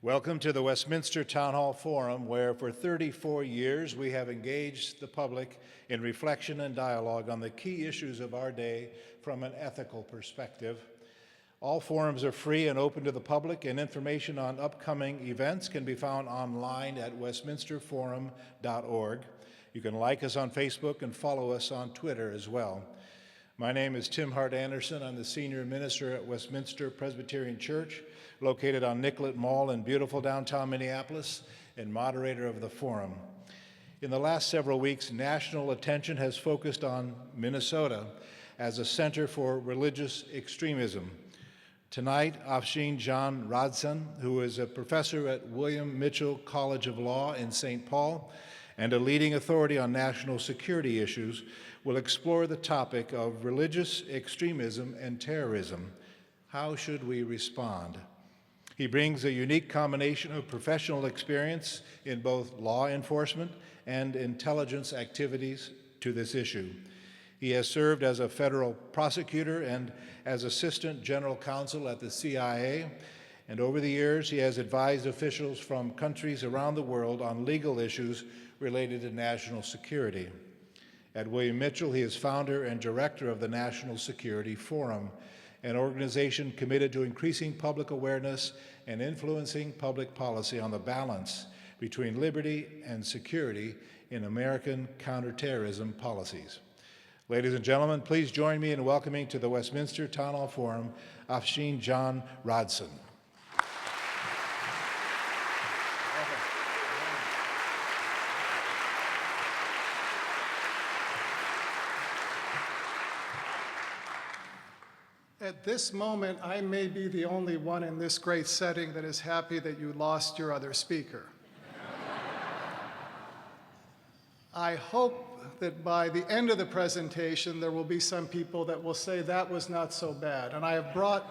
Welcome to the Westminster Town Hall Forum, where for 34 years we have engaged the public in reflection and dialogue on the key issues of our day from an ethical perspective. All forums are free and open to the public, and information on upcoming events can be found online at westminsterforum.org. You can like us on Facebook and follow us on Twitter as well. My name is Tim Hart Anderson. I'm the senior minister at Westminster Presbyterian Church, located on Nicollet Mall in beautiful downtown Minneapolis, and moderator of the forum. In the last several weeks, national attention has focused on Minnesota as a center for religious extremism. Tonight, Afsheen John Radsan, who is a professor at William Mitchell College of Law in St. Paul and a leading authority on national security issues, will explore the topic of religious extremism and terrorism. How should we respond? He brings a unique combination of professional experience in both law enforcement and intelligence activities to this issue. He has served as a federal prosecutor and as assistant general counsel at the CIA, and over the years he has advised officials from countries around the world on legal issues related to national security. At William Mitchell, he is founder and director of the National Security Forum, an organization committed to increasing public awareness and influencing public policy on the balance between liberty and security in American counterterrorism policies. Ladies and gentlemen, please join me in welcoming to the Westminster Town Hall Forum, Afsheen John Radsan. At this moment, I may be the only one in this great setting that is happy that you lost your other speaker. I hope that by the end of the presentation, there will be some people that will say that was not so bad. And I have brought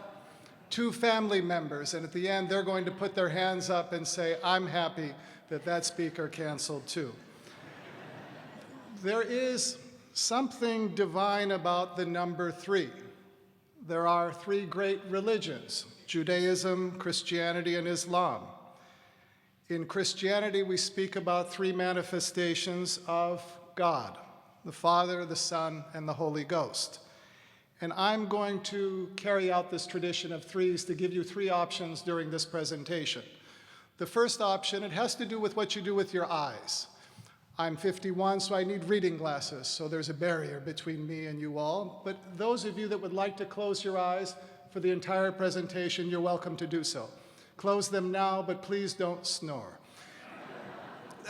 two family members, and at the end, they're going to put their hands up and say, I'm happy that that speaker canceled too. There is something divine about the number 3. There are 3 great religions: Judaism, Christianity, and Islam. In Christianity, we speak about 3 manifestations of God: the Father, the Son, and the Holy Ghost. And I'm going to carry out this tradition of 3s to give you 3 options during this presentation. The first option, it has to do with what you do with your eyes. I'm 51, so I need reading glasses, so there's a barrier between me and you all. But those of you that would like to close your eyes for the entire presentation, you're welcome to do so. Close them now, but please don't snore.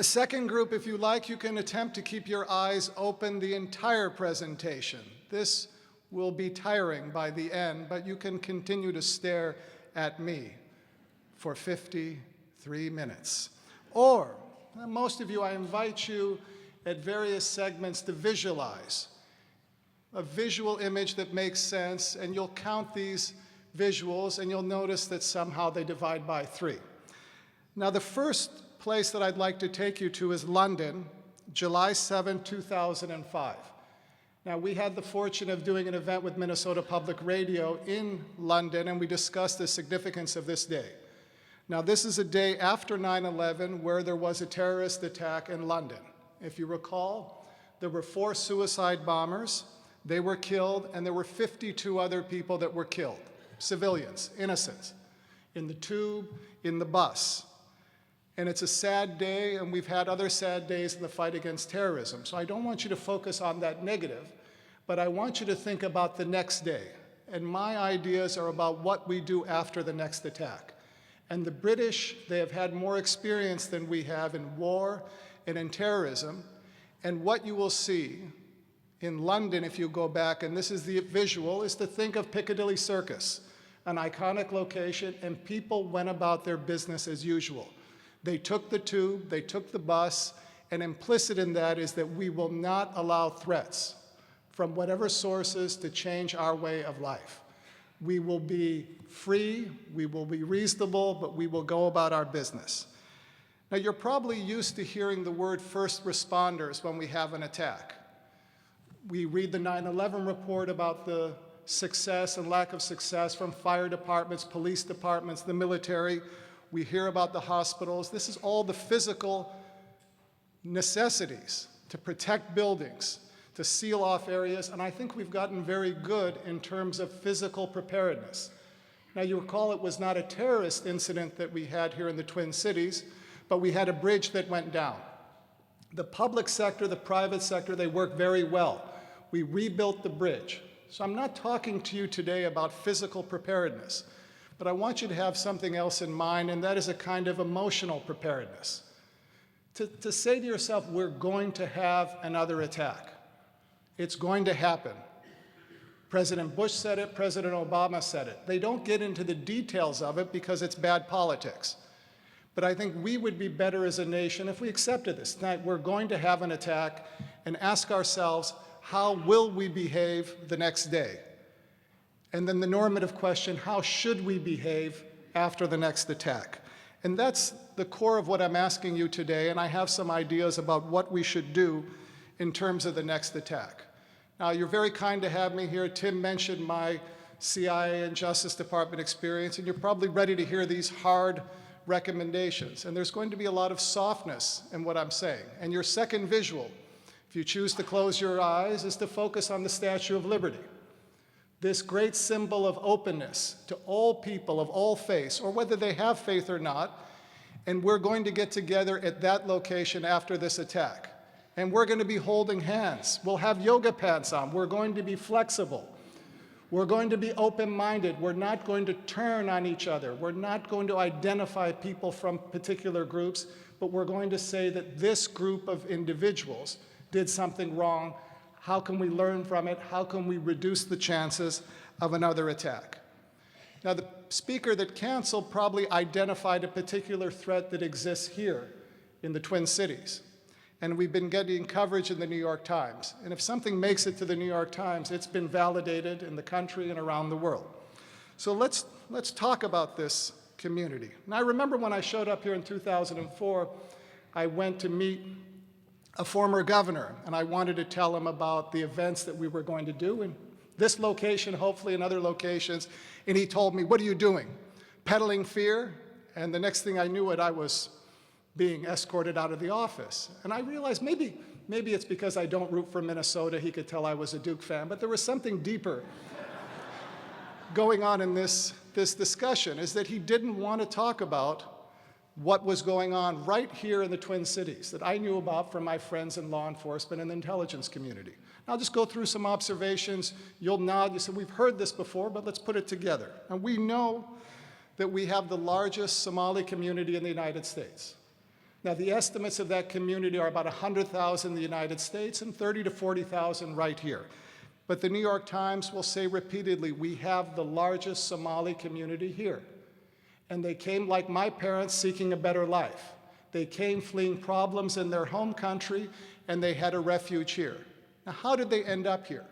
A second group, if you like, you can attempt to keep your eyes open the entire presentation. This will be tiring by the end, but you can continue to stare at me for 53 minutes. Or, most of you, I invite you at various segments to visualize a visual image that makes sense, and you'll count these visuals, and you'll notice that somehow they divide by 3. Now, the first place that I'd like to take you to is London, July 7, 2005. Now, we had the fortune of doing an event with Minnesota Public Radio in London, and we discussed the significance of this day. Now, this is a day after 9/11 where there was a terrorist attack in London. If you recall, there were 4 suicide bombers. They were killed, and there were 52 other people that were killed, civilians, innocents, in the tube, in the bus. And it's a sad day, and we've had other sad days in the fight against terrorism. So I don't want you to focus on that negative, but I want you to think about the next day. And my ideas are about what we do after the next attack. And the British, they have had more experience than we have in war and in terrorism. And what you will see in London, if you go back, and this is the visual, is to think of Piccadilly Circus, an iconic location, and people went about their business as usual. They took the tube, they took the bus, and implicit in that is that we will not allow threats from whatever sources to change our way of life. We will be free, we will be reasonable, but we will go about our business. Now, you're probably used to hearing the word first responders when we have an attack. We read the 9/11 report about the success and lack of success from fire departments, police departments, the military. We hear about the hospitals. This is all the physical necessities to protect buildings, to seal off areas, and I think we've gotten very good in terms of physical preparedness. Now, you recall it was not a terrorist incident that we had here in the Twin Cities, but we had a bridge that went down. The public sector, the private sector, they work very well. We rebuilt the bridge. So I'm not talking to you today about physical preparedness, but I want you to have something else in mind, and that is a kind of emotional preparedness. To say to yourself, we're going to have another attack. It's going to happen. President Bush said it, President Obama said it. They don't get into the details of it because it's bad politics. But I think we would be better as a nation if we accepted this. Tonight, we're going to have an attack and ask ourselves, how will we behave the next day? And then the normative question, how should we behave after the next attack? And that's the core of what I'm asking you today, and I have some ideas about what we should do in terms of the next attack. Now, you're very kind to have me here. Tim mentioned my CIA and Justice Department experience, and you're probably ready to hear these hard recommendations. And there's going to be a lot of softness in what I'm saying. And your second visual, if you choose to close your eyes, is to focus on the Statue of Liberty. This great symbol of openness to all people of all faiths, or whether they have faith or not, and we're going to get together at that location after this attack. And we're going to be holding hands. We'll have yoga pants on. We're going to be flexible. We're going to be open-minded. We're not going to turn on each other. We're not going to identify people from particular groups, but we're going to say that this group of individuals did something wrong. How can we learn from it? How can we reduce the chances of another attack? Now, the speaker that canceled probably identified a particular threat that exists here in the Twin Cities. And we've been getting coverage in the New York Times. And if something makes it to the New York Times, it's been validated in the country and around the world. So let's talk about this community. And I remember when I showed up here in 2004, I went to meet a former governor, and I wanted to tell him about the events that we were going to do in this location, hopefully in other locations. And he told me, "What are you doing? Peddling fear?" And the next thing I knew it, I was being escorted out of the office. And I realized maybe it's because I don't root for Minnesota. He could tell I was a Duke fan, but there was something deeper going on in this discussion, is that he didn't want to talk about what was going on right here in the Twin Cities that I knew about from my friends in law enforcement and the intelligence community. I'll just go through some observations. You'll nod, you say, we've heard this before, but let's put it together. And we know that we have the largest Somali community in the United States. Now, the estimates of that community are about 100,000 in the United States and 30 to 40,000 right here. But the New York Times will say repeatedly, we have the largest Somali community here. And they came like my parents seeking a better life. They came fleeing problems in their home country, and they had a refuge here. Now, how did they end up here?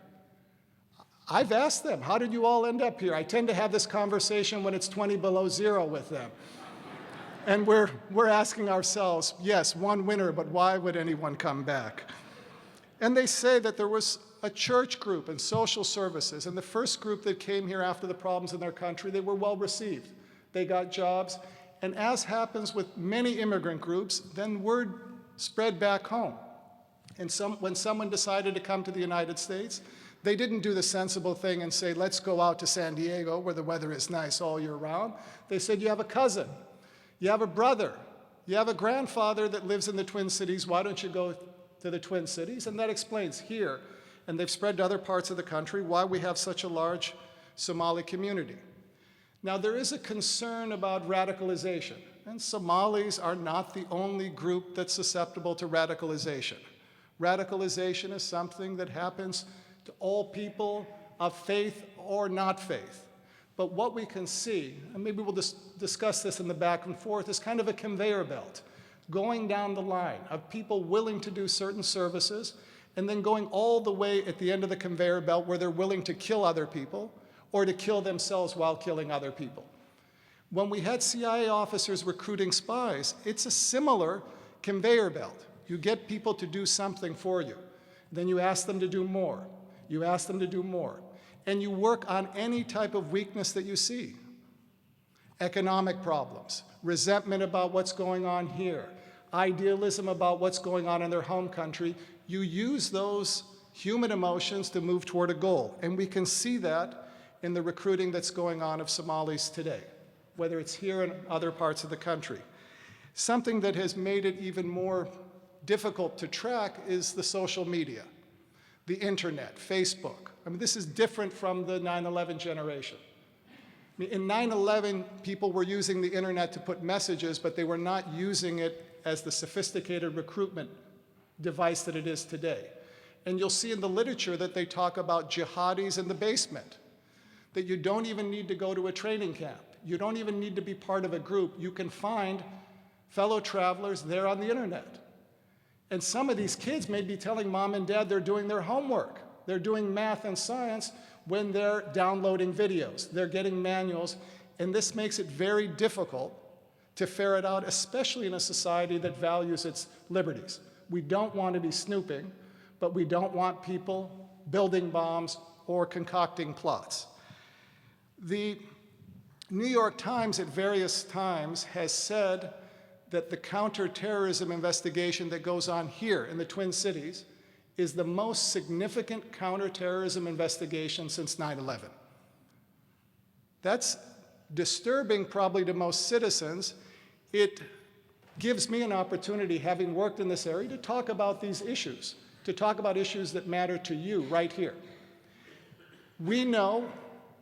I've asked them, how did you all end up here? I tend to have this conversation when it's 20 below zero with them. And we're asking ourselves, yes, one winner, but why would anyone come back? And they say that there was a church group and social services, and the first group that came here after the problems in their country, they were well received. They got jobs, and as happens with many immigrant groups, then word spread back home. And when someone decided to come to the United States, they didn't do the sensible thing and say, let's go out to San Diego where the weather is nice all year round. They said, you have a cousin. You have a brother, you have a grandfather that lives in the Twin Cities, why don't you go to the Twin Cities? And that explains here, and they've spread to other parts of the country, why we have such a large Somali community. Now, there is a concern about radicalization, and Somalis are not the only group that's susceptible to radicalization. Radicalization is something that happens to all people of faith or not faith. But what we can see, and maybe we'll discuss this in the back and forth, is kind of a conveyor belt going down the line of people willing to do certain services and then going all the way at the end of the conveyor belt where they're willing to kill other people or to kill themselves while killing other people. When we had CIA officers recruiting spies, it's a similar conveyor belt. You get people to do something for you. Then you ask them to do more. You ask them to do more. And you work on any type of weakness that you see. economic problems, resentment about what's going on here, idealism about what's going on in their home country. You use those human emotions to move toward a goal. And we can see that in the recruiting that's going on of Somalis today, whether it's here in other parts of the country. Something that has made it even more difficult to track is the social media, the internet, Facebook. I mean, this is different from the 9/11 generation. I mean, in 9/11, people were using the internet to put messages, but they were not using it as the sophisticated recruitment device that it is today. And you'll see in the literature that they talk about jihadis in the basement, that you don't even need to go to a training camp. You don't even need to be part of a group. You can find fellow travelers there on the internet. And some of these kids may be telling mom and dad they're doing their homework. They're doing math and science when they're downloading videos. They're getting manuals, and this makes it very difficult to ferret out, especially in a society that values its liberties. We don't want to be snooping, but we don't want people building bombs or concocting plots. The New York Times at various times has said that the counterterrorism investigation that goes on here in the Twin Cities is the most significant counterterrorism investigation since 9/11. That's disturbing probably to most citizens. It gives me an opportunity, having worked in this area, to talk about these issues, to talk about issues that matter to you right here. We know,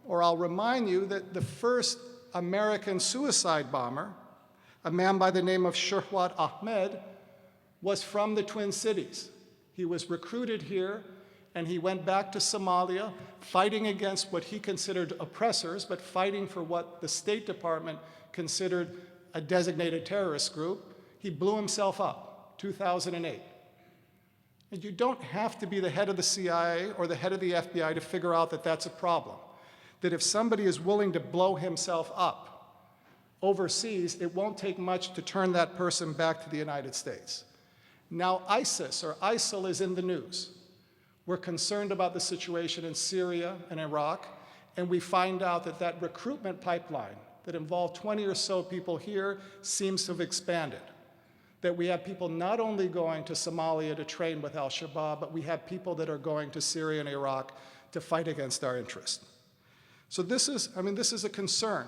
or I'll remind you, that the first American suicide bomber, a man by the name of Shirwat Ahmed, was from the Twin Cities. He was recruited here, and he went back to Somalia, fighting against what he considered oppressors, but fighting for what the State Department considered a designated terrorist group. He blew himself up, 2008. And you don't have to be the head of the CIA or the head of the FBI to figure out that that's a problem. That if somebody is willing to blow himself up overseas, it won't take much to turn that person back to the United States. Now ISIS or ISIL is in the news. We're concerned about the situation in Syria and Iraq, and we find out that that recruitment pipeline that involved 20 or so people here seems to have expanded. That we have people not only going to Somalia to train with al-Shabaab, but we have people that are going to Syria and Iraq to fight against our interests. So this is a concern.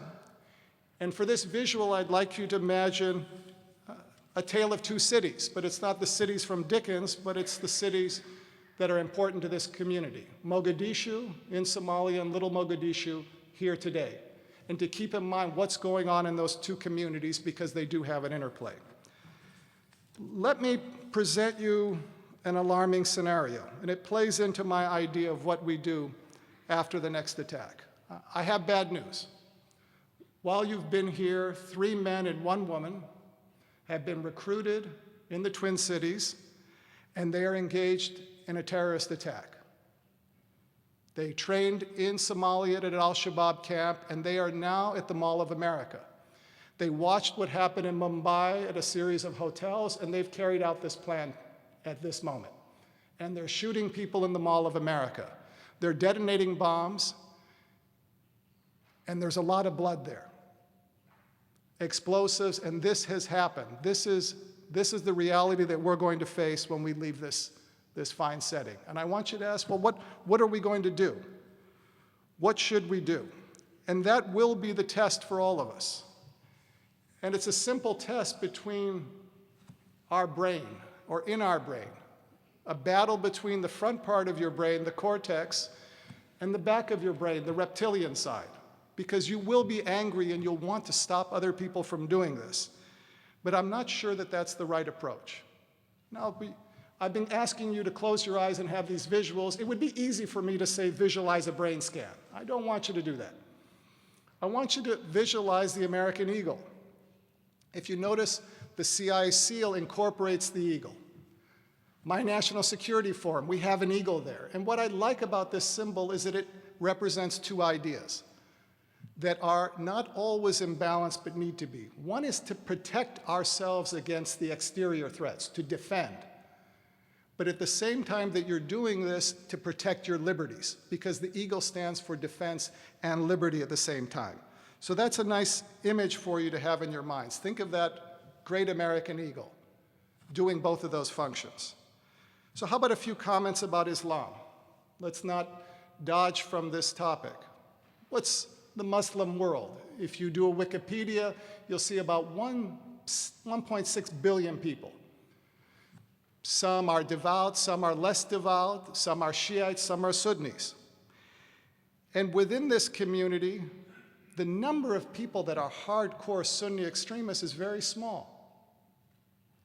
And for this visual, I'd like you to imagine a tale of two cities, but it's not the cities from Dickens, but it's the cities that are important to this community. Mogadishu in Somalia and Little Mogadishu here today. And to keep in mind what's going on in those two communities because they do have an interplay. Let me present you an alarming scenario, and it plays into my idea of what we do after the next attack. I have bad news. While you've been here, 3 men and 1 woman have been recruited in the Twin Cities, and they are engaged in a terrorist attack. They trained in Somalia at an al-Shabaab camp, and they are now at the Mall of America. They watched what happened in Mumbai at a series of hotels, and they've carried out this plan at this moment. And they're shooting people in the Mall of America. They're detonating bombs, and there's a lot of blood there. Explosives, and this has happened. This is the reality that we're going to face when we leave this fine setting. And I want you to ask, well, what are we going to do? What should we do? And that will be the test for all of us. And it's a simple test between our brain, or in our brain, a battle between the front part of your brain, the cortex, and the back of your brain, the reptilian side. Because you will be angry and you'll want to stop other people from doing this. But I'm not sure that that's the right approach. Now, I've been asking you to close your eyes and have these visuals. It would be easy for me to say visualize a brain scan. I don't want you to do that. I want you to visualize the American eagle. If you notice, the CIA seal incorporates the eagle. My National Security Forum, we have an eagle there. And what I like about this symbol is that it represents 2 ideas that are not always in balance but need to be. One is to protect ourselves against the exterior threats, to defend. But at the same time that you're doing this, to protect your liberties, because the eagle stands for defense and liberty at the same time. So that's a nice image for you to have in your minds. Think of that great American eagle doing both of those functions. So how about a few comments about Islam? Let's not dodge from this topic. What's the Muslim world? If you do a Wikipedia, you'll see about 1.6 billion people. Some are devout, some are less devout, some are Shiites, some are Sunnis. And within this community, the number of people that are hardcore Sunni extremists is very small.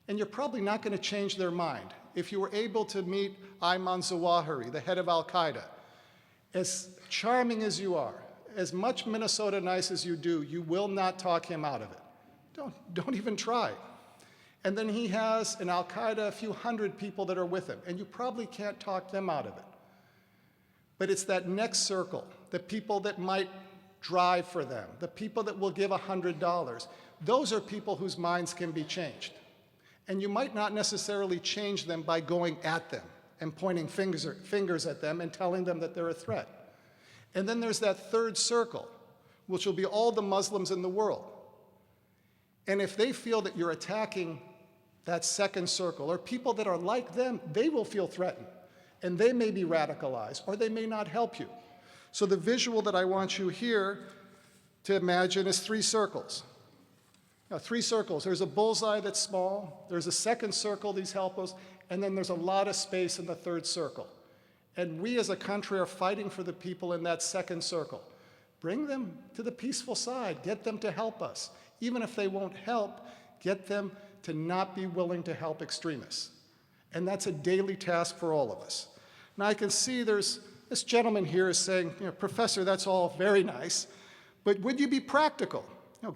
And you're probably not going to change their mind. If you were able to meet Ayman Zawahiri, the head of Al-Qaeda, as charming as you are, as much Minnesota nice as you do, you will not talk him out of it. Don't even try. And then he has in Al-Qaeda a few hundred people that are with him, and you probably can't talk them out of it. But it's that next circle, the people that might drive for them, the people that will give $100. Those are people whose minds can be changed. And you might not necessarily change them by going at them and pointing fingers at them and telling them that they're a threat. And then there's that third circle, which will be all the Muslims in the world. And if they feel that you're attacking that second circle, or people that are like them, they will feel threatened. And they may be radicalized, or they may not help you. So the visual that I want you here to imagine is three circles. Now, three circles. There's a bullseye that's small. There's a second circle, these help us. And then there's a lot of space in the third circle. And we as a country are fighting for the people in that second circle. Bring them to the peaceful side. Get them to help us. Even if they won't help, get them to not be willing to help extremists. And that's a daily task for all of us. Now I can see there's this gentleman here is saying, Professor, that's all very nice, but would you be practical?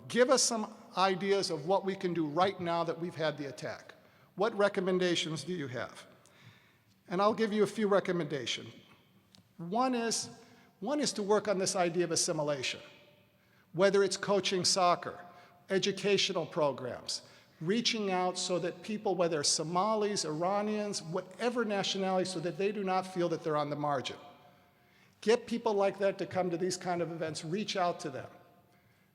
Give us some ideas of what we can do right now that we've had the attack. What recommendations do you have? And I'll give you a few recommendations. One is to work on this idea of assimilation, whether it's coaching soccer, educational programs, reaching out so that people, whether Somalis, Iranians, whatever nationality, so that they do not feel that they're on the margin. Get people like that to come to these kind of events, reach out to them.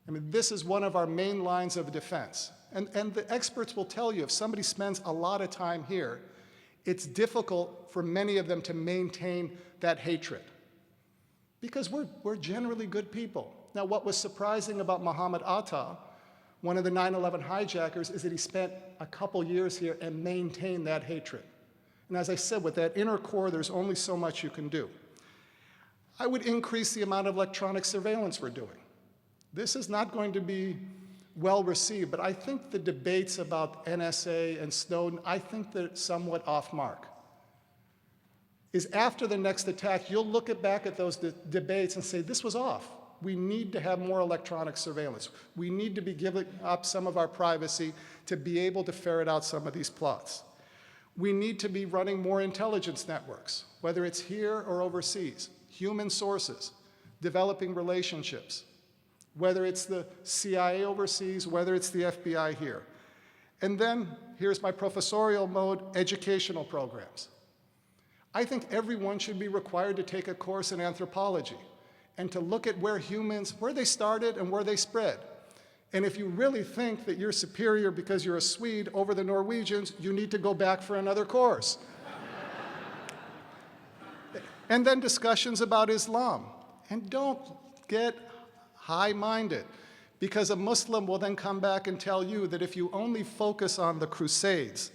I mean, this is one of our main lines of defense. And the experts will tell you, if somebody spends a lot of time here, it's difficult for many of them to maintain that hatred. Because we're generally good people. Now, what was surprising about Muhammad Atta, one of the 9/11 hijackers, is that he spent a couple years here and maintained that hatred. And as I said, with that inner core, there's only so much you can do. I would increase the amount of electronic surveillance we're doing. This is not going to be well received, but I think the debates about NSA and Snowden, I think they're somewhat off mark. Is after the next attack, you'll look back at those debates and say, this was off. We need to have more electronic surveillance. We need to be giving up some of our privacy to be able to ferret out some of these plots. We need to be running more intelligence networks, whether it's here or overseas, human sources, developing relationships, whether it's the CIA overseas, whether it's the FBI here. And then, here's my professorial mode, educational programs. I think everyone should be required to take a course in anthropology and to look at where humans, where they started and where they spread. And if you really think that you're superior because you're a Swede over the Norwegians, you need to go back for another course. And then discussions about Islam. And don't get high-minded, because a Muslim will then come back and tell you that if you only focus on the Crusades,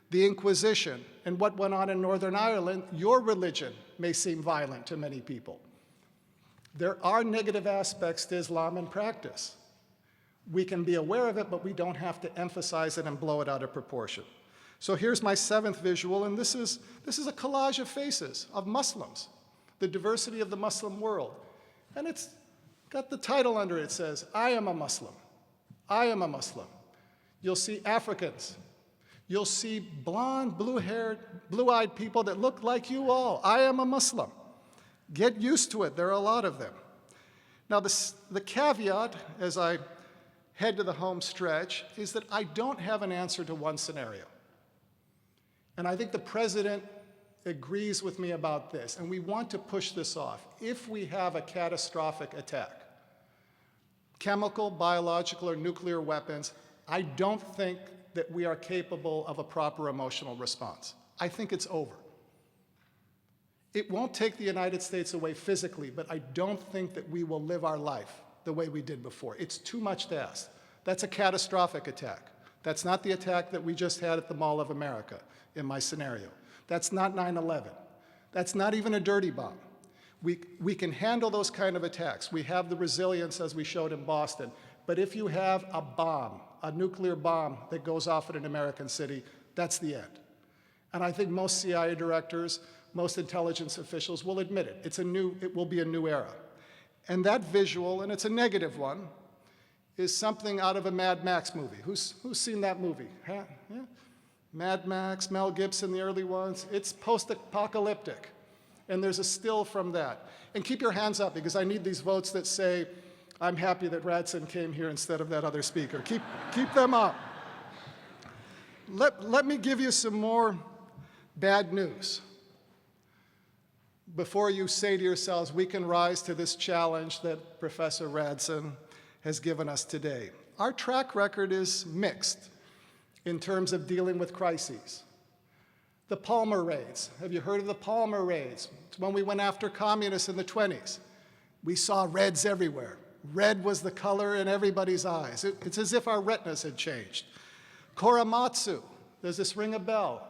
the Inquisition, and what went on in Northern Ireland, your religion may seem violent to many people. There are negative aspects to Islam in practice. We can be aware of it, but we don't have to emphasize it and blow it out of proportion. So here's my seventh visual, and this is a collage of faces of Muslims, the diversity of the Muslim world. And it's got the title under it. It says, I am a Muslim. I am a Muslim. You'll see Africans. You'll see blonde, blue-haired, blue-eyed people that look like you all. I am a Muslim. Get used to it. There are a lot of them. Now, the caveat, as I head to the home stretch, is that I don't have an answer to one scenario. And I think the president agrees with me about this, and we want to push this off. If we have a catastrophic attack, chemical, biological, or nuclear weapons, I don't think that we are capable of a proper emotional response. I think it's over. It won't take the United States away physically, but I don't think that we will live our life the way we did before. It's too much to ask. That's a catastrophic attack. That's not the attack that we just had at the Mall of America in my scenario. That's not 9/11. That's not even a dirty bomb. We can handle those kind of attacks. We have the resilience as we showed in Boston. But if you have a bomb, a nuclear bomb that goes off in an American city, that's the end. And I think most CIA directors, most intelligence officials will admit it. It will be a new era. And that visual, and it's a negative one, is something out of a Mad Max movie. Who's seen that movie? Huh? Yeah? Mad Max, Mel Gibson, the early ones. It's post-apocalyptic. And there's a still from that. And keep your hands up, because I need these votes that say, I'm happy that Radsan came here instead of that other speaker. Keep them up. Let me give you some more bad news before you say to yourselves, we can rise to this challenge that Professor Radsan has given us today. Our track record is mixed in terms of dealing with crises. The Palmer raids. Have you heard of the Palmer raids? It's when we went after communists in the 20s. We saw reds everywhere. Red was the color in everybody's eyes. It's as if our retinas had changed. Korematsu, does this ring a bell?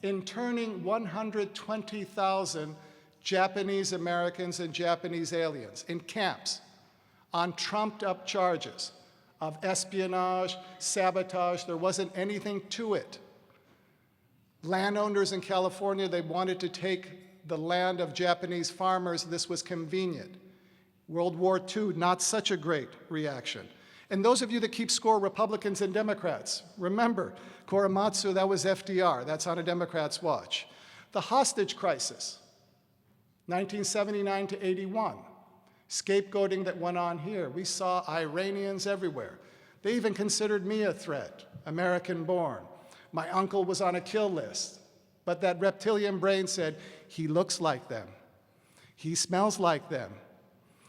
Interning 120,000 Japanese Americans and Japanese aliens in camps on trumped-up charges of espionage, sabotage. There wasn't anything to it. Landowners in California, they wanted to take the land of Japanese farmers. This was convenient. World War II, not such a great reaction. And those of you that keep score, Republicans and Democrats, remember, Korematsu, that was FDR. That's on a Democrat's watch. The hostage crisis, 1979 to 81. Scapegoating that went on here. We saw Iranians everywhere. They even considered me a threat, American-born. My uncle was on a kill list, but that reptilian brain said, he looks like them. He smells like them.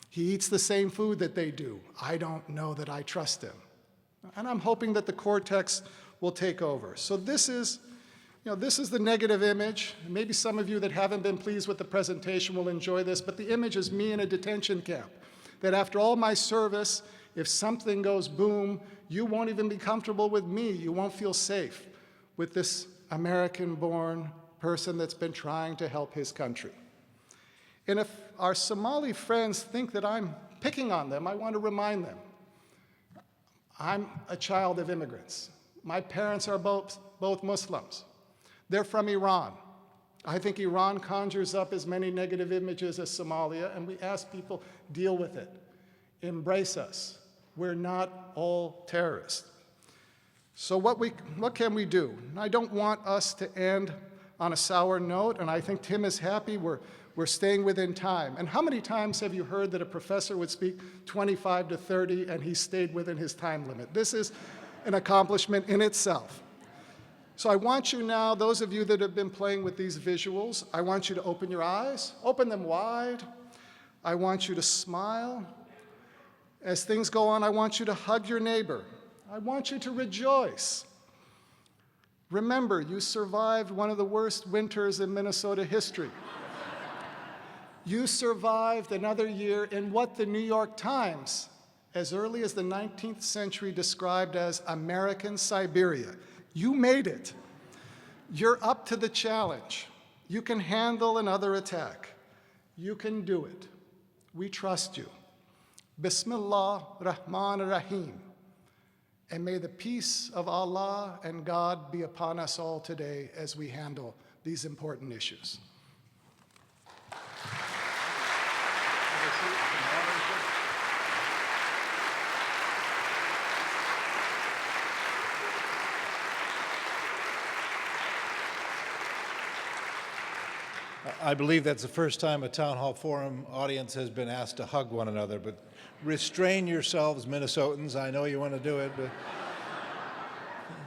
He eats the same food that they do. I don't know that I trust him. And I'm hoping that the cortex will take over. So this is the negative image. Maybe some of you that haven't been pleased with the presentation will enjoy this, but the image is me in a detention camp. That after all my service, if something goes boom, you won't even be comfortable with me. You won't feel safe with this American-born person that's been trying to help his country. And if our Somali friends think that I'm picking on them, I want to remind them, I'm a child of immigrants. My parents are both Muslims. They're from Iran. I think Iran conjures up as many negative images as Somalia, and we ask people, deal with it. Embrace us. We're not all terrorists. So what can we do? I don't want us to end on a sour note, and I think Tim is happy we're staying within time. And how many times have you heard that a professor would speak 25 to 30 and he stayed within his time limit? This is an accomplishment in itself. So I want you now, those of you that have been playing with these visuals, I want you to open your eyes, open them wide. I want you to smile. As things go on, I want you to hug your neighbor. I want you to rejoice. Remember, you survived one of the worst winters in Minnesota history. You survived another year in what the New York Times, as early as the 19th century, described as American Siberia. You made it. You're up to the challenge. You can handle another attack. You can do it. We trust you. Bismillah Rahman Rahim. And may the peace of Allah and God be upon us all today as we handle these important issues. I believe that's the first time a town hall forum audience has been asked to hug one another, but restrain yourselves, Minnesotans. I know you want to do it, but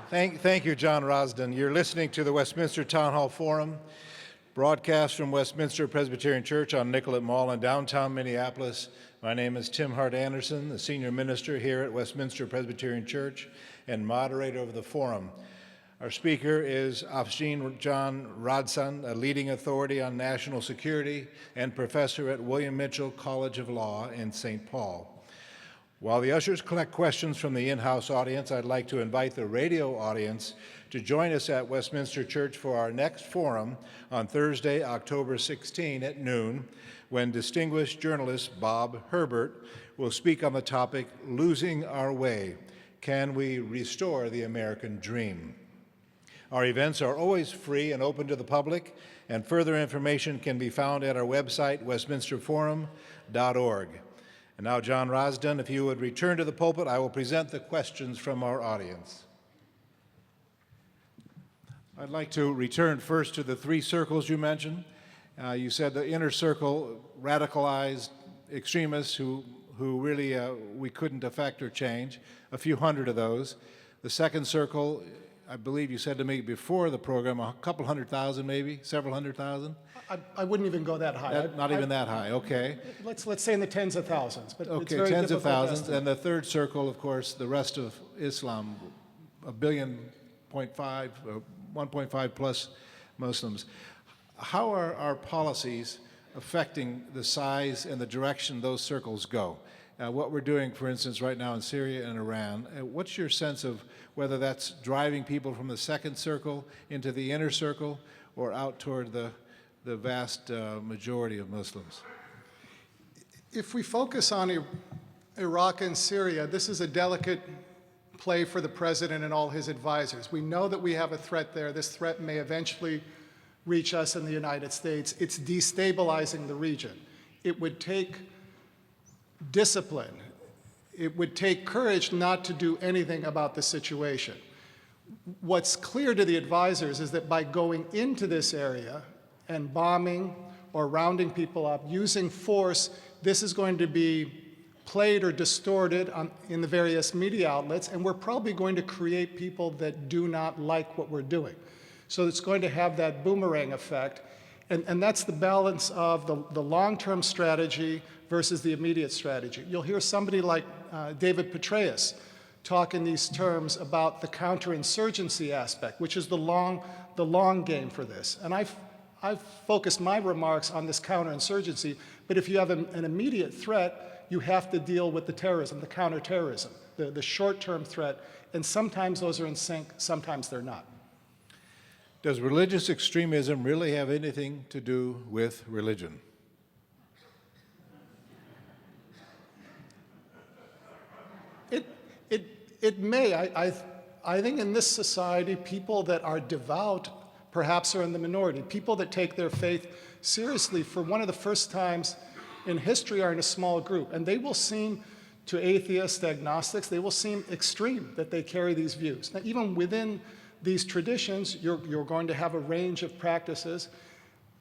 thank you, John Radsan. You're listening to the Westminster Town Hall Forum. Broadcast from Westminster Presbyterian Church on Nicollet Mall in downtown Minneapolis. My name is Tim Hart Anderson, the senior minister here at Westminster Presbyterian Church and moderator of the forum. Our speaker is Afsheen John Radsan, a leading authority on national security and professor at William Mitchell College of Law in St. Paul. While the ushers collect questions from the in-house audience, I'd like to invite the radio audience to join us at Westminster Church for our next forum on Thursday, October 16 at noon, when distinguished journalist Bob Herbert will speak on the topic, Losing Our Way, Can We Restore the American Dream? Our events are always free and open to the public, and further information can be found at our website, westminsterforum.org. And now, John Radsan, if you would return to the pulpit, I will present the questions from our audience. I'd like to return first to the three circles you mentioned. You said the inner circle radicalized extremists who really we couldn't affect or change, a few hundred of those. The second circle, I believe you said to me before the program, a couple 100,000 maybe, several 100,000? I wouldn't even go that high. Not even that high, okay. Let's say in the tens of thousands, but okay, it's very tens of difficult to thousands. estimate. And the third circle, of course, the rest of Islam, 1.5 billion, 1.5 plus Muslims. How are our policies affecting the size and the direction those circles go? What we're doing, for instance, right now in Syria and Iran, what's your sense of whether that's driving people from the second circle into the inner circle or out toward the vast majority of Muslims? If we focus on Iraq and Syria, this is a delicate play for the president and all his advisors. We know that we have a threat there. This threat may eventually reach us in the United States. It's destabilizing the region. It would take discipline. It would take courage not to do anything about the situation. What's clear to the advisors is that by going into this area and bombing or rounding people up, using force, this is going to be played or distorted in the various media outlets, and we're probably going to create people that do not like what we're doing. So it's going to have that boomerang effect, and that's the balance of the long-term strategy versus the immediate strategy. You'll hear somebody like David Petraeus talk in these terms about the counterinsurgency aspect, which is the long game for this. And I've focused my remarks on this counterinsurgency, but if you have an immediate threat, you have to deal with the terrorism, the counterterrorism, the short-term threat, and sometimes those are in sync, sometimes they're not. Does religious extremism really have anything to do with religion? It may. I think in this society, people that are devout perhaps are in the minority. People that take their faith seriously for one of the first times in history are in a small group. And they will seem, to atheists, agnostics, they will seem extreme that they carry these views. Now, even within these traditions, you're going to have a range of practices,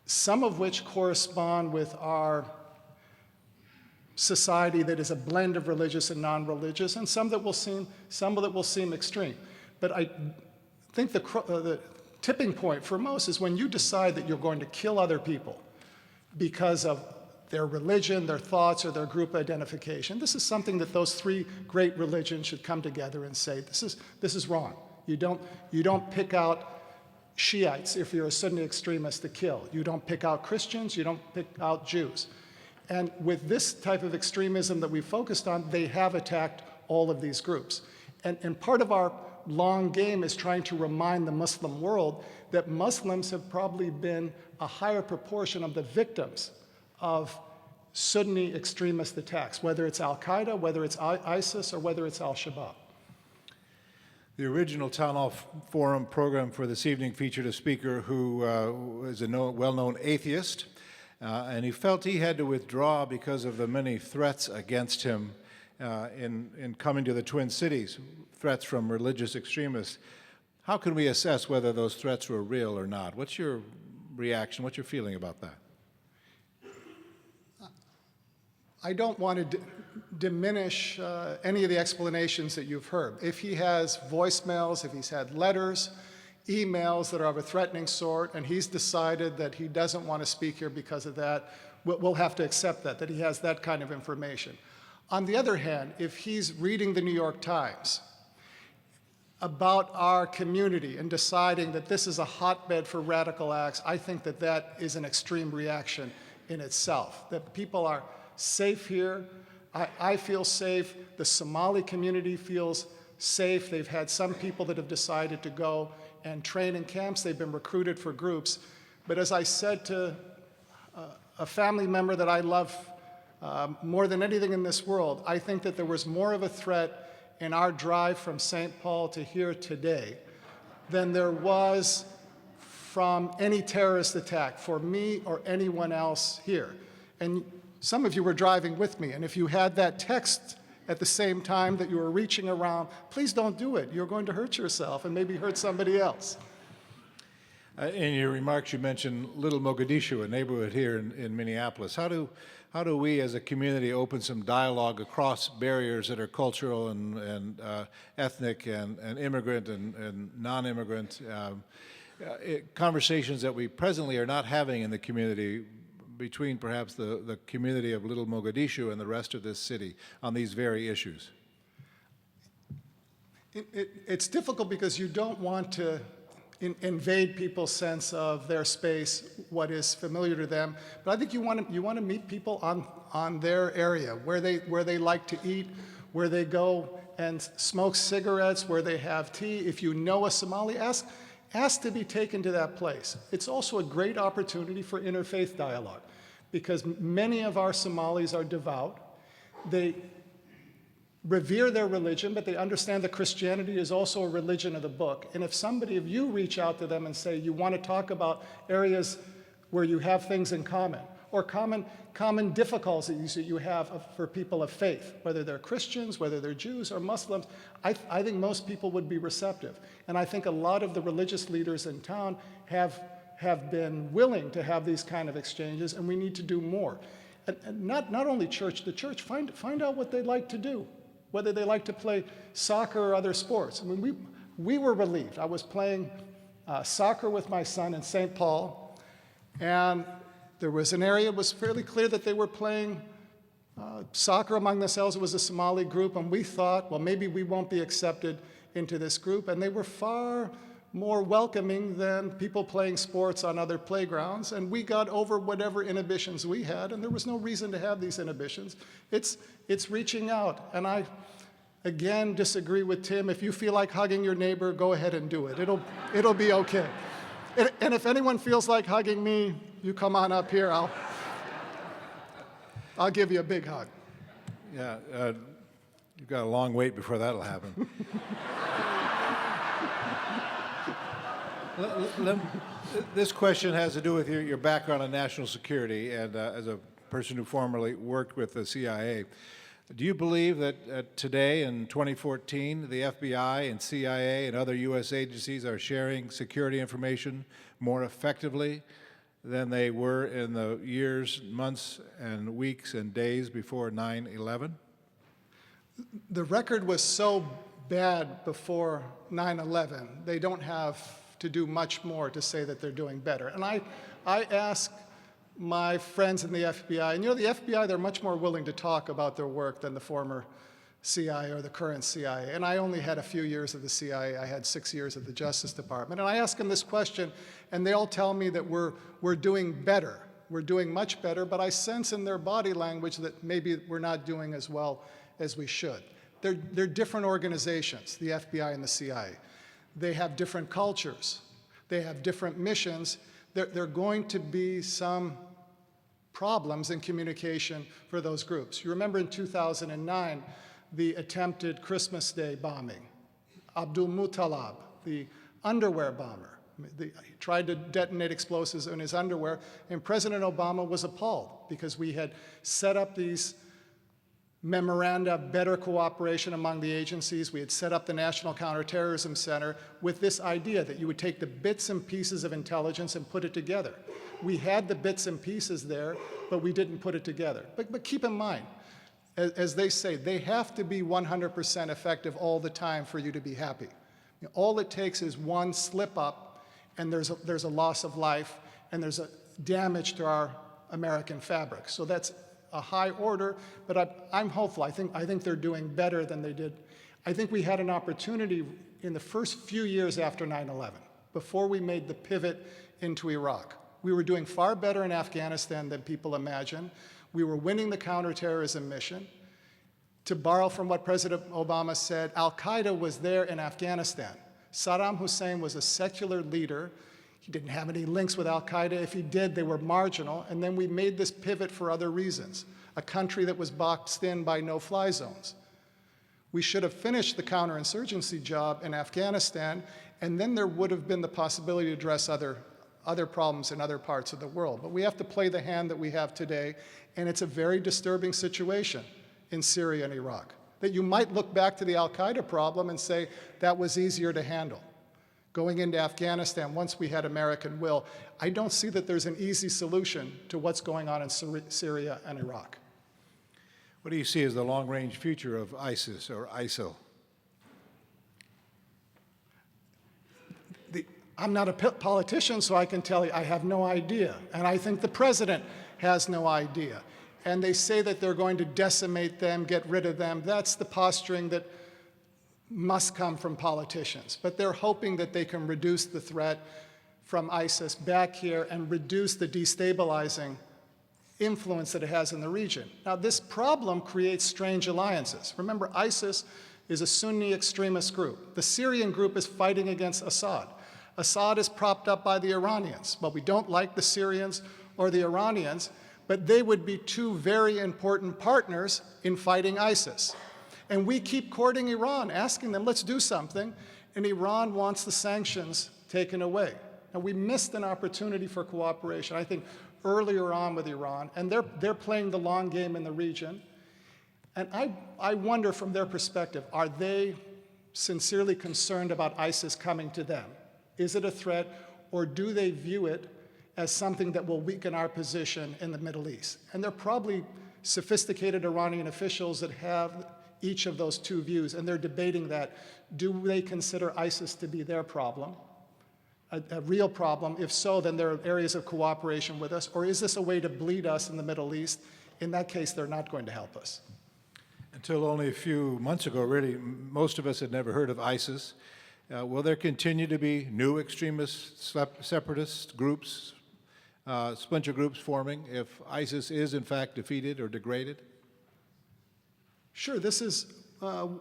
some of which correspond with our society that is a blend of religious and non-religious, and some that will seem extreme. But I think the tipping point for most is when you decide that you're going to kill other people because of their religion, their thoughts, or their group identification. This is something that those three great religions should come together and say, this is wrong. You don't pick out Shiites if you're a Sunni extremist to kill. You don't pick out Christians, you don't pick out Jews. And with this type of extremism that we focused on, they have attacked all of these groups. And part of our long game is trying to remind the Muslim world that Muslims have probably been a higher proportion of the victims of Sunni extremist attacks, whether it's Al-Qaeda, whether it's ISIS, or whether it's Al-Shabaab. The original Town Hall Forum program for this evening featured a speaker who is a well-known atheist, and he felt he had to withdraw because of the many threats against him in coming to the Twin Cities, threats from religious extremists. How can we assess whether those threats were real or not? What's your reaction? What's your feeling about that? I don't want to diminish any of the explanations that you've heard. If he has voicemails, if he's had letters, emails that are of a threatening sort, and he's decided that he doesn't want to speak here because of that, we'll have to accept that he has that kind of information. On the other hand, if he's reading the New York Times about our community and deciding that this is a hotbed for radical acts, I think that that is an extreme reaction in itself, that people are safe here. I feel safe. The Somali community feels safe. They've had some people that have decided to go and train in camps. They've been recruited for groups. But as I said to a family member that I love more than anything in this world, I think that there was more of a threat in our drive from St. Paul to here today than there was from any terrorist attack for me or anyone else here. And some of you were driving with me, and if you had that text at the same time that you were reaching around, please don't do it. You're going to hurt yourself and maybe hurt somebody else. In your remarks, you mentioned Little Mogadishu, a neighborhood here in Minneapolis. How do we as a community open some dialogue across barriers that are cultural and ethnic and immigrant and non-immigrant, conversations that we presently are not having in the community between perhaps the community of Little Mogadishu and the rest of this city on these very issues? It's difficult because you don't want to invade people's sense of their space, what is familiar to them. But I think you want to meet people on their area, where they like to eat, where they go and smoke cigarettes, where they have tea. If you know a Somali, ask to be taken to that place. It's also a great opportunity for interfaith dialogue, because many of our Somalis are devout. They revere their religion, but they understand that Christianity is also a religion of the book. And if you reach out to them and say you want to talk about areas where you have things in common, or common difficulties that you have for people of faith, whether they're Christians, whether they're Jews or Muslims, I think most people would be receptive. And I think a lot of the religious leaders in town have been willing to have these kind of exchanges, and we need to do more. And not only the church, find out what they like to do, whether they like to play soccer or other sports. I mean, we were relieved. I was playing soccer with my son in St. Paul, and there was an area, it was fairly clear that they were playing soccer among themselves. It was a Somali group, and we thought, well, maybe we won't be accepted into this group. And they were far more welcoming than people playing sports on other playgrounds. And we got over whatever inhibitions we had, and there was no reason to have these inhibitions. It's reaching out. And I, again, disagree with Tim. If you feel like hugging your neighbor, go ahead and do it. It'll be okay. And if anyone feels like hugging me, you come on up here. I'll give you a big hug. Yeah, you've got a long wait before that'll happen. This question has to do with your background in national security, and as a person who formerly worked with the CIA. Do you believe that today, in 2014, the FBI and CIA and other U.S. agencies are sharing security information more effectively than they were in the years, months, and weeks and days before 9/11? The record was so bad before 9/11, they don't have to do much more to say that they're doing better. And I ask my friends in the FBI, and the FBI, they're much more willing to talk about their work than the former CIA or the current CIA. And I only had a few years of the CIA. I had 6 years of the Justice Department. And I ask them this question, and they all tell me that we're doing better. We're doing much better, but I sense in their body language that maybe we're not doing as well as we should. They're different organizations, the FBI and the CIA. They have different cultures. They have different missions. There are going to be some problems in communication for those groups. You remember in 2009, the attempted Christmas Day bombing. Abdul Muttalib, the underwear bomber. He tried to detonate explosives in his underwear, and President Obama was appalled because we had set up these memoranda of better cooperation among the agencies. We had set up the National Counterterrorism Center with this idea that you would take the bits and pieces of intelligence and put it together. We had the bits and pieces there, but we didn't put it together. But keep in mind, as they say, they have to be 100% effective all the time for you to be happy. All it takes is one slip up, and there's a loss of life, and there's a damage to our American fabric. So that's a high order, but I'm hopeful. I think they're doing better than they did. I think we had an opportunity in the first few years after 9/11, before we made the pivot into Iraq. We were doing far better in Afghanistan than people imagine. We were winning the counterterrorism mission. To borrow from what President Obama said, Al-Qaeda was there in Afghanistan. Saddam Hussein was a secular leader. He didn't have any links with Al-Qaeda. If he did, they were marginal. And then we made this pivot for other reasons, a country that was boxed in by no-fly zones. We should have finished the counterinsurgency job in Afghanistan, and then there would have been the possibility to address other problems in other parts of the world. But we have to play the hand that we have today, and it's a very disturbing situation in Syria and Iraq, that you might look back to the Al-Qaeda problem and say that was easier to handle. Going into Afghanistan, once we had American will, I don't see that there's an easy solution to what's going on in Syria and Iraq. What do you see as the long-range future of ISIS or ISIL? I'm not a politician, so I can tell you I have no idea. And I think the president has no idea. And they say that they're going to decimate them, get rid of them. That's the posturing that must come from politicians. But they're hoping that they can reduce the threat from ISIS back here and reduce the destabilizing influence that it has in the region. Now, this problem creates strange alliances. Remember, ISIS is a Sunni extremist group. The Syrian group is fighting against Assad. Assad is propped up by the Iranians. Well, we don't like the Syrians or the Iranians, but they would be two very important partners in fighting ISIS. And we keep courting Iran, asking them, let's do something, and Iran wants the sanctions taken away. Now, we missed an opportunity for cooperation, I think, earlier on with Iran, and they're playing the long game in the region. And I wonder from their perspective, are they sincerely concerned about ISIS coming to them? Is it a threat, or do they view it as something that will weaken our position in the Middle East? And they're probably sophisticated Iranian officials that have each of those two views, and they're debating that. Do they consider ISIS to be their problem, a real problem? If so, then there are areas of cooperation with us, or is this a way to bleed us in the Middle East? In that case, they're not going to help us. Until only a few months ago, really, most of us had never heard of ISIS. Will there continue to be new extremist separatist groups, splinter groups forming if ISIS is in fact defeated or degraded? Sure, this is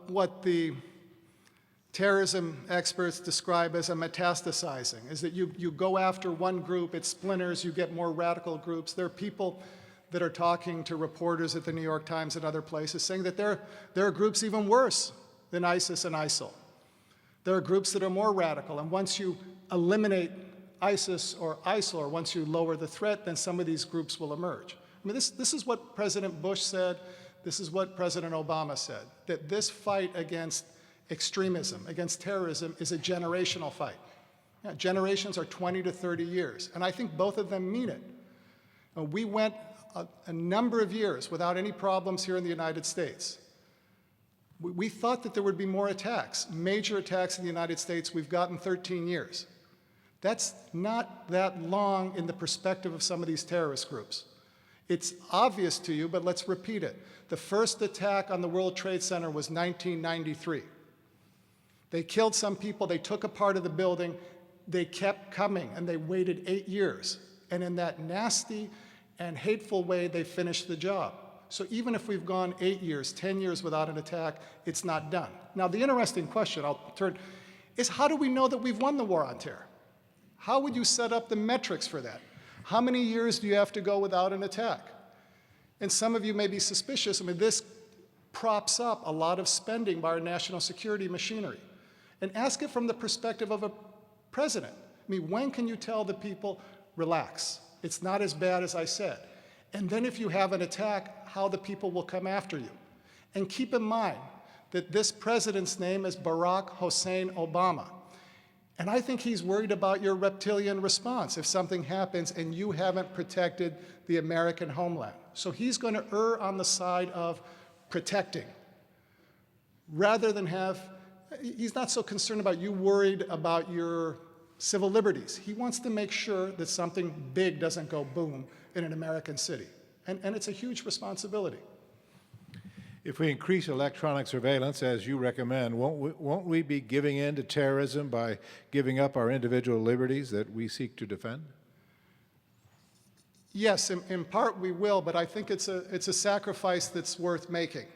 what the terrorism experts describe as a metastasizing, is that you go after one group, it splinters, you get more radical groups. There are people that are talking to reporters at the New York Times and other places saying that there are groups even worse than ISIS and ISIL. There are groups that are more radical, and once you eliminate ISIS or ISIL, or once you lower the threat, then some of these groups will emerge. I mean, this is what President Bush said, this is what President Obama said, that this fight against extremism, against terrorism, is a generational fight. Yeah, generations are 20 to 30 years, and I think both of them mean it. We went a number of years without any problems here in the United States. We thought that there would be more attacks, major attacks in the United States. We've gotten 13 years. That's not that long in the perspective of some of these terrorist groups. It's obvious to you, but let's repeat it. The first attack on the World Trade Center was 1993. They killed some people, they took a part of the building, they kept coming, and they waited 8 years. And in that nasty and hateful way, they finished the job. So even if we've gone 8 years, 10 years without an attack, it's not done. Now, the interesting question is how do we know that we've won the war on terror? How would you set up the metrics for that? How many years do you have to go without an attack? And some of you may be suspicious. I mean, this props up a lot of spending by our national security machinery. And ask it from the perspective of a president. I mean, when can you tell the people, relax, it's not as bad as I said? And then if you have an attack, how the people will come after you. And keep in mind that this president's name is Barack Hussein Obama. And I think he's worried about your reptilian response if something happens and you haven't protected the American homeland. So he's going to err on the side of protecting rather than have He's not so concerned about you worried about your civil liberties. He wants to make sure that something big doesn't go boom in an American city. And it's a huge responsibility. If we increase electronic surveillance, as you recommend, won't we be giving in to terrorism by giving up our individual liberties that we seek to defend? Yes, in part we will, but I think it's a sacrifice that's worth making.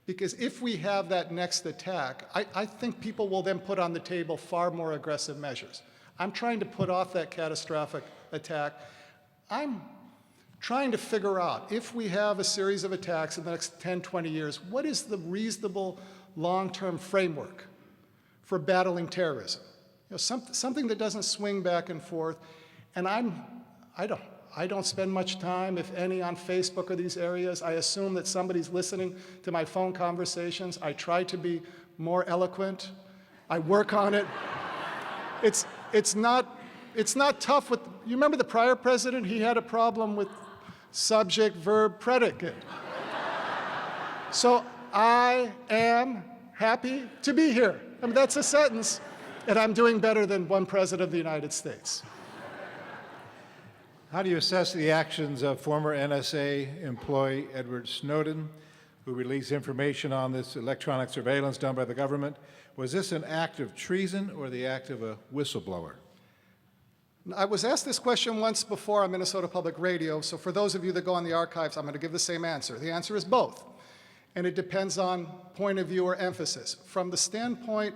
Because if we have that next attack, I think people will then put on the table far more aggressive measures. I'm trying to put off that catastrophic attack. I'm trying to figure out, if we have a series of attacks in the next 10, 20 years, what is the reasonable long-term framework for battling terrorism? You know, something that doesn't swing back and forth. And I don't spend much time, if any, on Facebook or these areas. I assume that somebody's listening to my phone conversations. I try to be more eloquent. I work on it. It's not tough with, you remember the prior president? He had a problem with subject, verb, predicate. So I am happy to be here. I mean, that's a sentence, and I'm doing better than one president of the United States. How do you assess the actions of former NSA employee Edward Snowden, who released information on this electronic surveillance done by the government? Was this an act of treason or the act of a whistleblower? I was asked this question once before on Minnesota Public Radio, so for those of you that go on the archives, I'm going to give the same answer. The answer is both, and it depends on point of view or emphasis. From the standpoint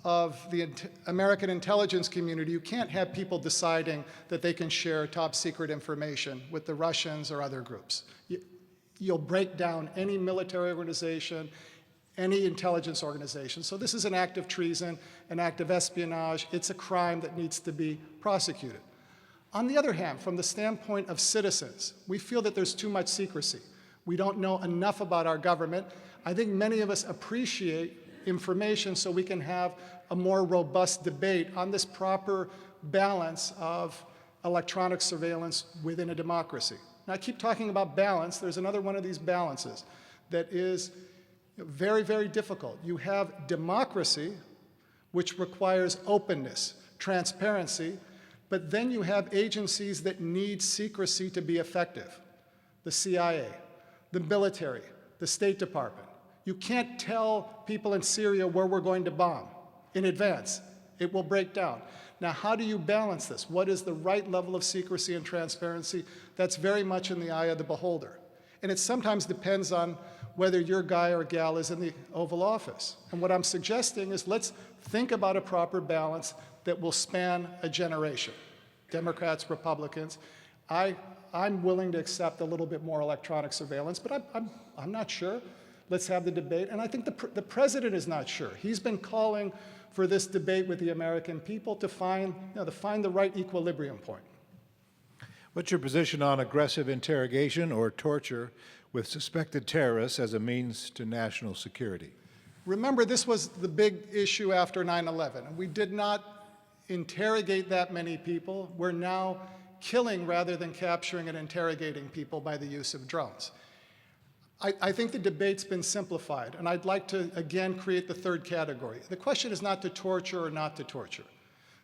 of the American intelligence community, you can't have people deciding that they can share top secret information with the Russians or other groups. You'll break down any military organization, any intelligence organization. So this is an act of treason, an act of espionage. It's a crime that needs to be prosecuted. On the other hand, from the standpoint of citizens, we feel that there's too much secrecy. We don't know enough about our government. I think many of us appreciate information so we can have a more robust debate on this proper balance of electronic surveillance within a democracy. Now, I keep talking about balance. There's another one of these balances that is very, very difficult. You have democracy, which requires openness, transparency, but then you have agencies that need secrecy to be effective. The CIA, the military, the State Department. You can't tell people in Syria where we're going to bomb in advance. It will break down. Now, how do you balance this? What is the right level of secrecy and transparency? That's very much in the eye of the beholder. And it sometimes depends on whether your guy or gal is in the Oval Office. And what I'm suggesting is let's think about a proper balance that will span a generation. Democrats, Republicans. I'm willing to accept a little bit more electronic surveillance, but I'm not sure. Let's have the debate. And I think the president is not sure. He's been calling for this debate with the American people to find the right equilibrium point. What's your position on aggressive interrogation or torture with suspected terrorists as a means to national security? Remember, this was the big issue after 9/11. We did not interrogate that many people. We're now killing rather than capturing and interrogating people by the use of drones. I think the debate's been simplified, and I'd like to, again, create the third category. The question is not to torture or not to torture.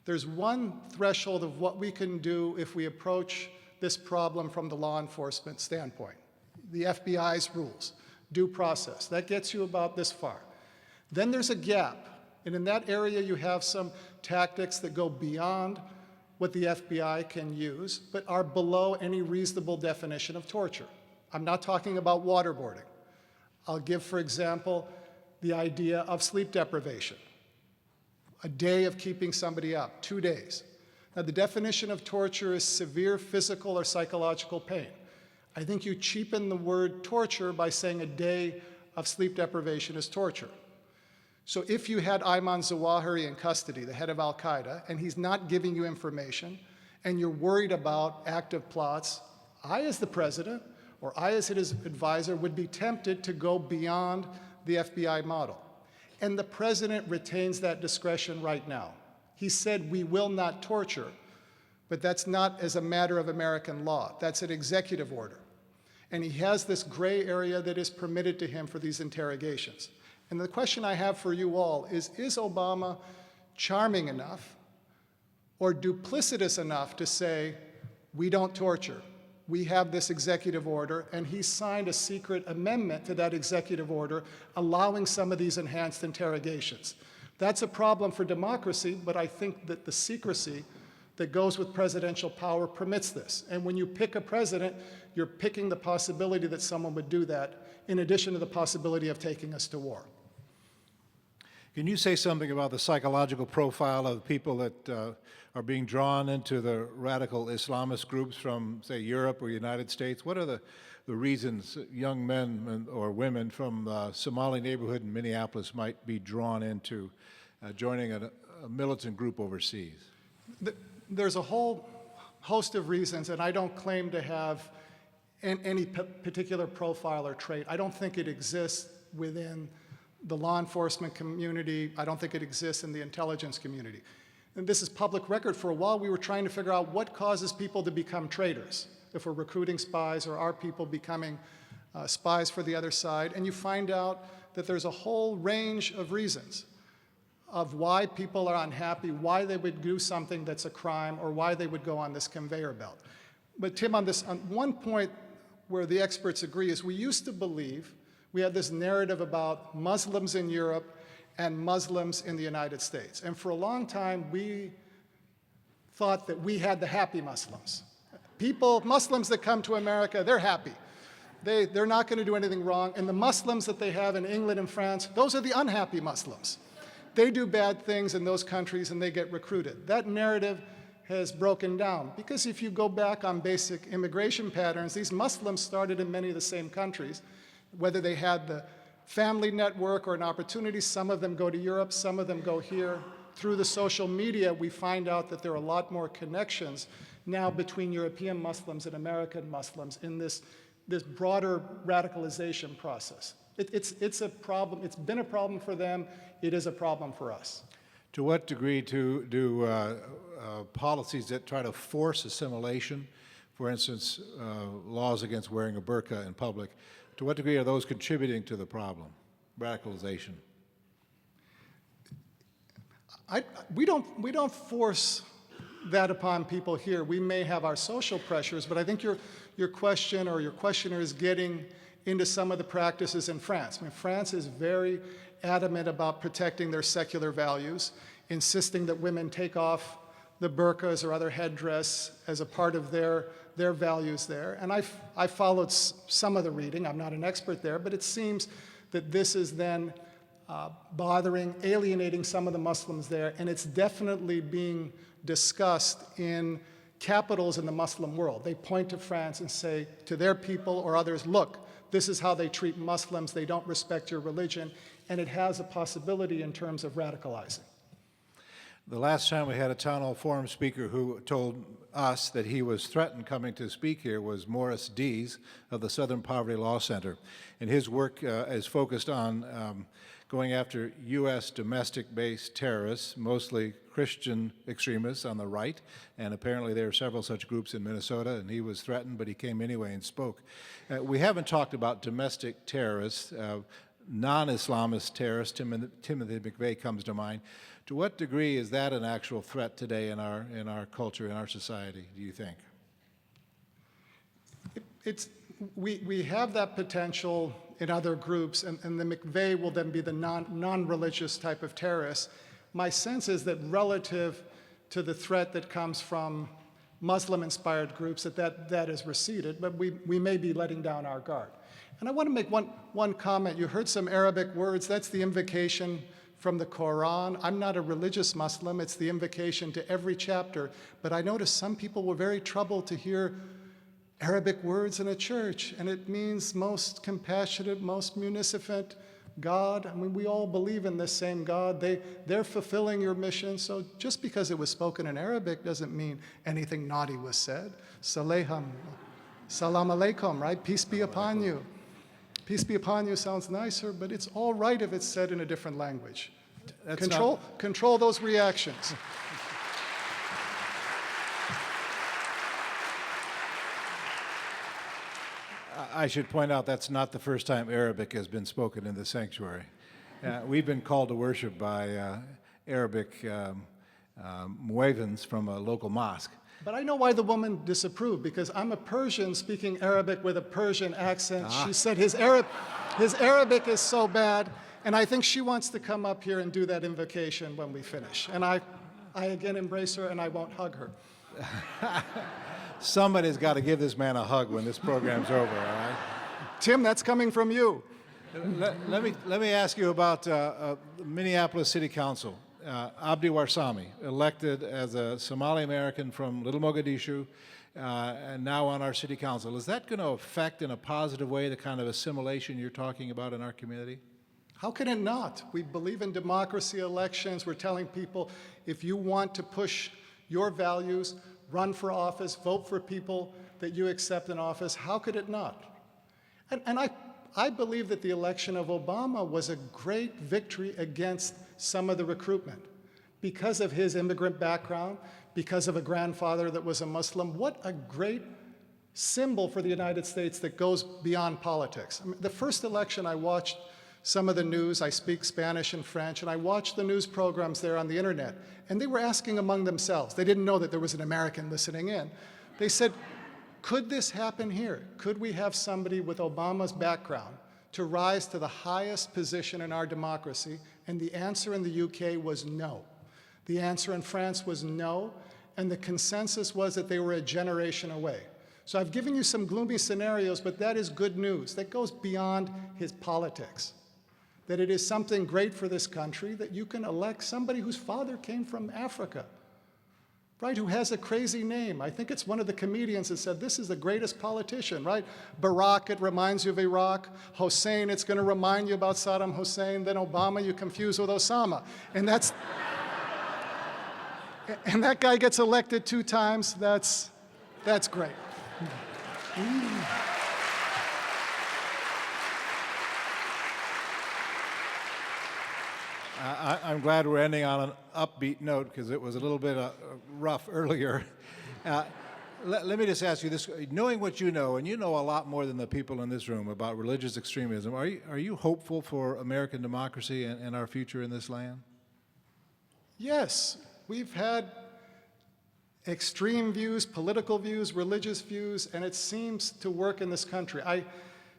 There's one threshold of what we can do if we approach this problem from the law enforcement standpoint. The FBI's rules, due process, that gets you about this far. Then there's a gap, and in that area you have some tactics that go beyond what the FBI can use, but are below any reasonable definition of torture. I'm not talking about waterboarding. I'll give, for example, the idea of sleep deprivation. A day of keeping somebody up, 2 days. Now, the definition of torture is severe physical or psychological pain. I think you cheapen the word torture by saying a day of sleep deprivation is torture. So if you had Ayman Zawahiri in custody, the head of al-Qaeda, and he's not giving you information, and you're worried about active plots, I, as the president, or I, as his advisor, would be tempted to go beyond the FBI model. And the president retains that discretion right now. He said we will not torture, but that's not as a matter of American law. That's an executive order. And he has this gray area that is permitted to him for these interrogations. And the question I have for you all is Obama charming enough or duplicitous enough to say, we don't torture, we have this executive order, and he signed a secret amendment to that executive order allowing some of these enhanced interrogations. That's a problem for democracy, but I think that the secrecy that goes with presidential power permits this. And when you pick a president, you're picking the possibility that someone would do that, in addition to the possibility of taking us to war. Can you say something about the psychological profile of people that are being drawn into the radical Islamist groups from, say, Europe or United States? What are the reasons young men or women from the Somali neighborhood in Minneapolis might be drawn into joining a militant group overseas? There's a whole host of reasons, and I don't claim to have any particular profile or trait. I don't think it exists within the law enforcement community. I don't think it exists in the intelligence community. And this is public record. For a while, we were trying to figure out what causes people to become traitors, if we're recruiting spies or are people becoming spies for the other side. And you find out that there's a whole range of reasons of why people are unhappy, why they would do something that's a crime, or why they would go on this conveyor belt. But Tim, on one point where the experts agree is we used to believe, we had this narrative about Muslims in Europe and Muslims in the United States. And for a long time, we thought that we had the happy Muslims. Muslims that come to America, they're happy. They're not going to do anything wrong. And the Muslims that they have in England and France, those are the unhappy Muslims. They do bad things in those countries and they get recruited. That narrative has broken down, because if you go back on basic immigration patterns, these Muslims started in many of the same countries, whether they had the family network or an opportunity. Some of them go to Europe, some of them go here. Through the social media, we find out that there are a lot more connections now between European Muslims and American Muslims in this broader radicalization process. It's a problem. It's been a problem for them. It is a problem for us. To what degree do policies that try to force assimilation, for instance, laws against wearing a burqa in public, to what degree are those contributing to the problem, radicalization? We don't force that upon people here. We may have our social pressures, but I think your question or your questioner is getting into some of the practices in France. I mean, France is very adamant about protecting their secular values, insisting that women take off the burqas or other headdress as a part of their values there. And I followed some of the reading. I'm not an expert there, but it seems that this is then alienating some of the Muslims there, and it's definitely being discussed in capitals in the Muslim world. They point to France and say to their people or others, look, this is how they treat Muslims. They don't respect your religion, and it has a possibility in terms of radicalizing. The last time we had a town hall forum speaker who told us that he was threatened coming to speak here was Morris Dees of the Southern Poverty Law Center. And his work is focused on going after U.S. domestic-based terrorists, mostly Christian extremists on the right. And apparently there are several such groups in Minnesota, and he was threatened, but he came anyway and spoke. We haven't talked about domestic terrorists, non-Islamist terrorists. Timothy McVeigh comes to mind. To what degree is that an actual threat today in our culture, in our society, do you think? We have that potential in other groups, and the McVeigh will then be the non-religious type of terrorist. My sense is that relative to the threat that comes from Muslim-inspired groups, that has receded, but we may be letting down our guard. And I want to make one comment. You heard some Arabic words. That's the invocation from the Quran. I'm not a religious Muslim. It's the invocation to every chapter. But I noticed some people were very troubled to hear Arabic words in a church, and it means most compassionate, most munificent God. I mean, we all believe in this same God. They're fulfilling your mission. So just because it was spoken in Arabic doesn't mean anything naughty was said. Salam alaikum, right? Peace be upon you. Peace be upon you sounds nicer, but it's all right if it's said in a different language. Control those reactions. I should point out that's not the first time Arabic has been spoken in the sanctuary. We've been called to worship by Arabic muezzins from a local mosque. But I know why the woman disapproved, because I'm a Persian speaking Arabic with a Persian accent. She said his Arabic is so bad, and I think she wants to come up here and do that invocation when we finish. And I again embrace her, and I won't hug her. Somebody's got to give this man a hug when this program's over, all right? Tim, that's coming from you. Let me ask you about the Minneapolis City Council. Abdi Warsami, elected as a Somali American from Little Mogadishu, and now on our city council. Is that going to affect in a positive way the kind of assimilation you're talking about in our community? How can it not? We believe in democracy, elections. We're telling people, if you want to push your values, run for office, vote for people that you accept in office. How could it not? And I believe that the election of Obama was a great victory against some of the recruitment because of his immigrant background, because of a grandfather that was a Muslim. What a great symbol for the United States that goes beyond politics. I mean, the first election, I watched some of the news. I speak Spanish and French, and I watched the news programs there on the internet, and they were asking among themselves. They didn't know that there was an American listening in. They said, could this happen here? Could we have somebody with Obama's background to rise to the highest position in our democracy? And the answer in the UK was no. The answer in France was no, and the consensus was that they were a generation away. So I've given you some gloomy scenarios, but that is good news. That goes beyond his politics. That it is something great for this country that you can elect somebody whose father came from Africa, right, who has a crazy name. I think it's one of the comedians that said, this is the greatest politician, right? Barack, it reminds you of Iraq. Hussein, it's going to remind you about Saddam Hussein. Then Obama, you confuse with Osama. And that's, and that guy gets elected 2 times. That's great. I'm glad we're ending on an upbeat note because it was a little bit rough earlier. Let me just ask you this. Knowing what you know, and you know a lot more than the people in this room about religious extremism, are you hopeful for American democracy and our future in this land? Yes. We've had extreme views, political views, religious views, and it seems to work in this country. I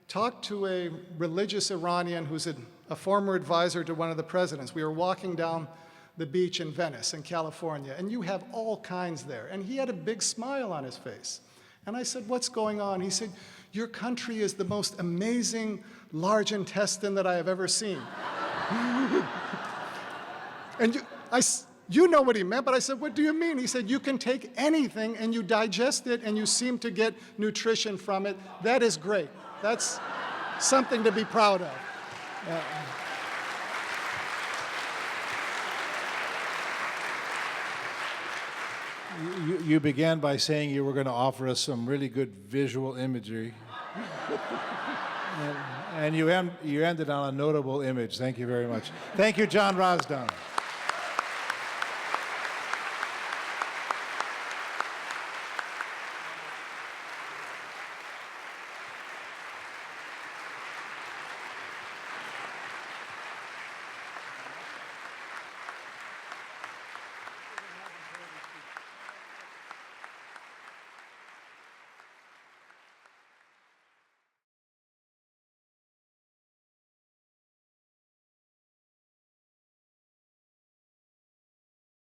talked to a religious Iranian who's a former advisor to one of the presidents. We were walking down the beach in Venice, in California, and you have all kinds there. And he had a big smile on his face. And I said, what's going on? He said, your country is the most amazing large intestine that I have ever seen. And you know what he meant, but I said, what do you mean? He said, you can take anything and you digest it and you seem to get nutrition from it. That is great. That's something to be proud of. You began by saying you were going to offer us some really good visual imagery. and you ended on a notable image. Thank you very much. Thank you, John Radsan.